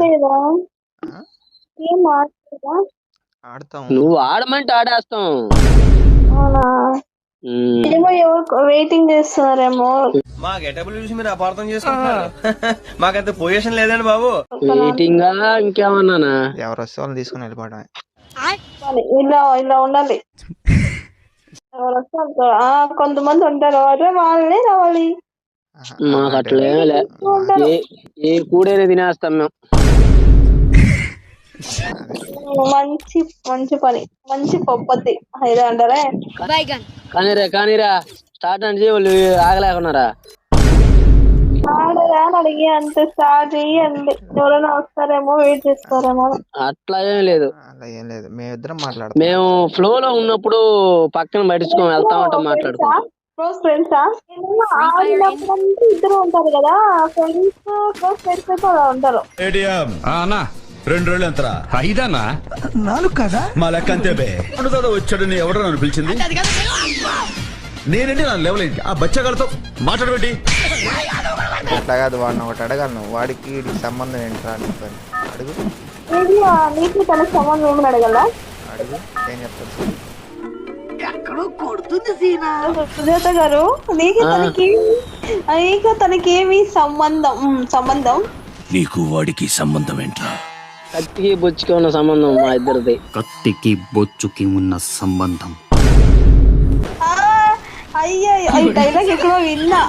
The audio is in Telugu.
లేదా ఆ? ఏం ఆడలేదా? ఆడతాం. నువ్వు ఆడమంటే ఆడేస్తాం. అవునా ఉమ్. ఏమో ఎవరు వెయిటింగ్ చేస్తున్నారేమో. మా గెటబుల్ చూసి మీరు అపార్థం చేసుకుంటున్నారు. మాకంత పొజిషన్ లేదండి బాబు. వెయిటింగ్ ఇంకేమన్నానా? ఎవరు వస్తే వాళ్ళని తీసుకుని వెళ్ళిపోవడమే. ఇలా ఇలా ఉండాలి. ఎవరు వస్తే కొంతమంది ఉంటారు అదే వాళ్ళే రావాలి. ఆహా, మాకు అలాంటి అట్లేం లే. ఉండరు. ఏ కూడైనా తినేస్తాం మేము. అదే. మంచి మంచి పని మంచి పద్ధతి ఇదే అంటారే. కానీరా స్టార్ట్ అంటే వాళ్ళు ఆగలేకున్నారా? ఆడరా అని అడిగి అంతే స్టార్ట్ చెయ్యండి. ఎవరైనా వస్తారేమో వెయిట్ చేస్తారేమో. అట్లా ఏం లేదు. అలా ఏం లేదు, మేమిద్దరం మాట్లాడుతున్నాం. మేము ఫ్లో లో ఉన్నప్పుడు పక్కన పట్టించుకొని వెళ్తా ఉంటాం మాట్లాడుకుంటూ. క్లోజ్ ఫ్రెండ్సా? ఆడినప్పుడంతా ఇద్దరు ఉంటారు కదా ఫ్రెండ్స్. క్లోజ్ ఫ్రెండ్స్ అయితే అలా ఉంటారు. ఏటీఎం అన్నా 2 రోజులు ఎంతరా? 5 అన్నా 4 కదా మా లెక్క అంతే బే. వచ్చాడని ఎవడో నన్ను పిలిచింది. నేనంటే నా లెవెల్ ఏంటి ఆ బచ్చగాళ్ళతో మాట్లాడబెట్టి. అట్లా కాదు, వాడిని ఒకటి అడగలను. వాడికి వీడికి సంబంధం ఏంట్రా అని చెప్పాను. అడుగు నీకు తన సంబంధం ఏమని అడగల? అడుగు, ఏం చెప్తాను. సుజాత గారు నీకు తనకేమి సంబంధం? నీకు వాడికి సంబంధం ఏంట్రా? కత్తికి బొచ్చుకి ఉన్న సంబంధం మా ఇద్దరిది. కత్తికి బొచ్చుకి ఉన్న సంబంధం. అయ్యో ఈ డైలాగ్ ఎక్కడో విన్నా.